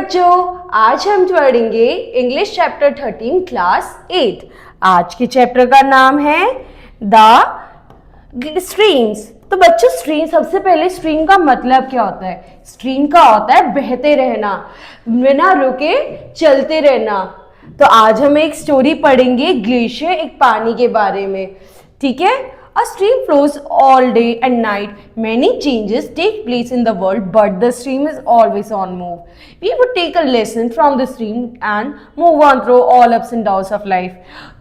बच्चों, आज हम पढ़ेंगे इंग्लिश चैप्टर 13 क्लास 8। आज के चैप्टर का नाम है द स्ट्रीम्स। तो बच्चों, स्ट्रीम, सबसे पहले स्ट्रीम का मतलब क्या होता है? स्ट्रीम का होता है बहते रहना, बिना रुके चलते रहना। तो आज हम एक स्टोरी पढ़ेंगे, ग्लेशियर, एक पानी के बारे में। ठीक है? A stream flows all day and night. Many changes take place in the world, but the stream is always on move. We would take a lesson from the stream and move on through all ups and downs of life.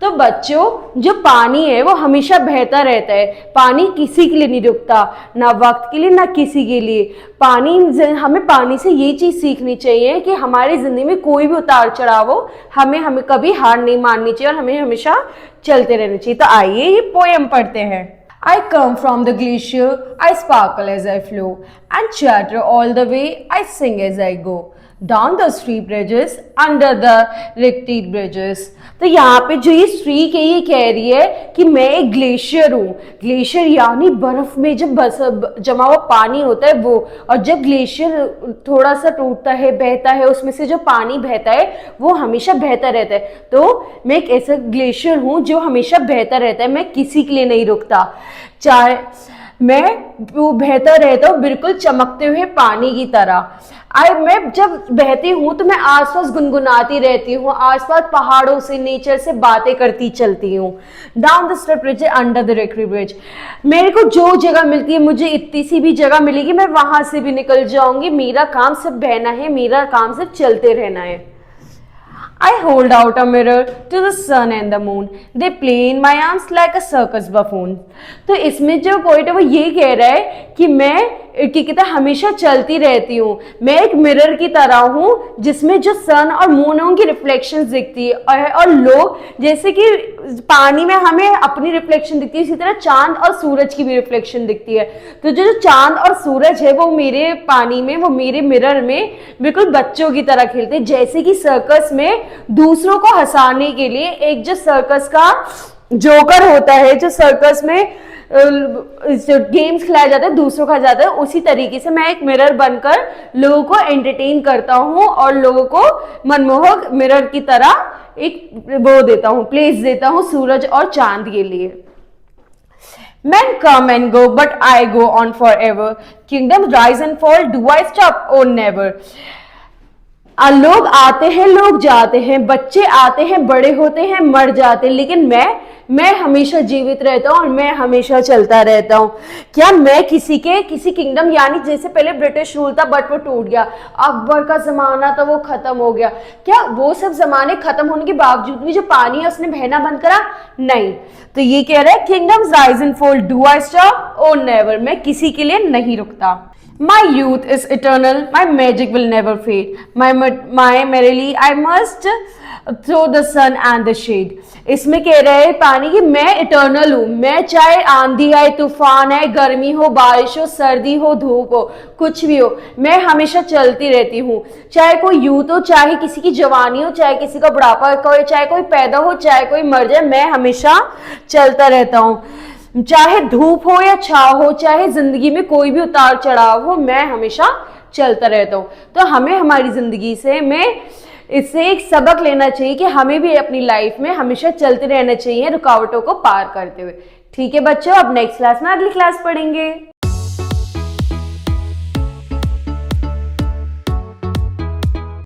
तो बच्चों, जो पानी है वो हमेशा बहता रहता है। पानी किसी के लिए नहीं रुकता, ना वक्त के लिए ना किसी के लिए। हमें पानी से ये चीज़ सीखनी चाहिए कि हमारी ज़िंदगी में कोई भी उतार चढ़ाव हो, हमें कभी हार नहीं माननी चाहिए और हमें हमेशा चलते रहना चाहिए। तो आइए ये पोएम पढ़ते हैं। I come from the glacier, I sparkle as I flow, and chatter all the way, I sing as I go. Down the steep bridges, under the rickety bridges. तो यहाँ पे जो ये स्ट्रीक है ये कह रही है कि मैं एक ग्लेशियर हूँ। ग्लेशियर यानी बर्फ में जब जमा हुआ पानी होता है वो, और जब ग्लेशियर थोड़ा सा टूटता है, बहता है, उसमें से जो पानी बहता है वो हमेशा बहता रहता है। तो मैं एक ऐसा ग्लेशियर हूँ जो हमेशा बहता रहता है, मैं किसी के लिए नहीं रुकता। चाहे मैं वो बहता रहता हूँ बिल्कुल चमकते हुए पानी की तरह। मैं जब बहती हूँ तो मैं आसपास गुनगुनाती रहती हूँ, आसपास पहाड़ों से, नेचर से बातें करती चलती हूँ। Down the step bridge, under the rackery bridge. मेरे को जो जगह मिलती है, मुझे इतनी सी भी जगह मिलेगी, मैं वहां से भी निकल जाऊंगी। मेरा काम सिर्फ बहना है, मेरा काम सिर्फ चलते रहना है। I hold out a mirror to the sun and the moon. They play in my arms like a circus buffoon. तो इसमें जो पॉइंट है वो ये कह रहा है कि मैं कहता हमेशा चलती रहती हूँ। मैं एक मिरर की तरह हूँ जिसमें जो सन और मून है उनकी रिफ्लेक्शन दिखती है, और लोग जैसे कि पानी में हमें अपनी रिफ्लेक्शन दिखती है, इसी तरह चांद और सूरज की भी रिफ्लेक्शन दिखती है। तो जो चांद और सूरज है वो मेरे पानी में, वो मेरे मिरर में बिल्कुल बच्चों की तरह खेलते हैं। जैसे कि सर्कस में दूसरों को हंसाने के लिए एक जो सर्कस का जोकर होता है, जो सर्कस में गेम्स खिलाया जाता है, दूसरों का जाता है, उसी तरीके से मैं एक मिरर बनकर लोगों को एंटरटेन करता हूँ और लोगों को मनमोहक मिरर की तरह एक वो देता हूँ, प्लेस देता हूँ सूरज और चांद के लिए। Men come and go, but I go on forever. Kingdoms rise and fall. Do I stop? Oh, never. लोग आते हैं, लोग जाते हैं, बच्चे आते हैं, बड़े होते हैं, मर जाते हैं, लेकिन मैं हमेशा जीवित रहता हूँ और मैं हमेशा चलता रहता हूँ। क्या मैं किसी किंगडम, यानी जैसे पहले ब्रिटिश रूल था बट वो टूट गया, अकबर का जमाना था वो खत्म हो गया, क्या वो सब जमाने खत्म होने के बावजूद भी जो पानी है उसने बहना बंद करा? नहीं। तो ये कह रहा है kingdoms rise and fall, do I stop? Oh never. मैं किसी के लिए नहीं रुकता। My youth is eternal, my magic will never fade. My merrily I must through the sun and the shade. इसमें कह रहे हैं पानी की मैं इटर्नल हूँ। मैं चाहे आंधी आए, तूफान आए, गर्मी हो, बारिश हो, सर्दी हो, धूप हो, कुछ भी हो, मैं हमेशा चलती रहती हूँ। चाहे कोई यूथ हो, चाहे किसी की जवानी हो, चाहे किसी का बुढ़ापा हो, चाहे कोई पैदा हो, चाहे कोई मर जाए, मैं हमेशा चलता रहता हूँ। चाहे धूप हो या छाव हो, चाहे जिंदगी में कोई भी उतार चढ़ाव हो, मैं हमेशा चलता रहता हूँ। तो हमें हमारी जिंदगी से इससे एक सबक लेना चाहिए कि हमें भी अपनी लाइफ में हमेशा चलते रहना चाहिए, रुकावटों को पार करते हुए। ठीक है बच्चों, अब नेक्स्ट क्लास में अगली क्लास पढ़ेंगे।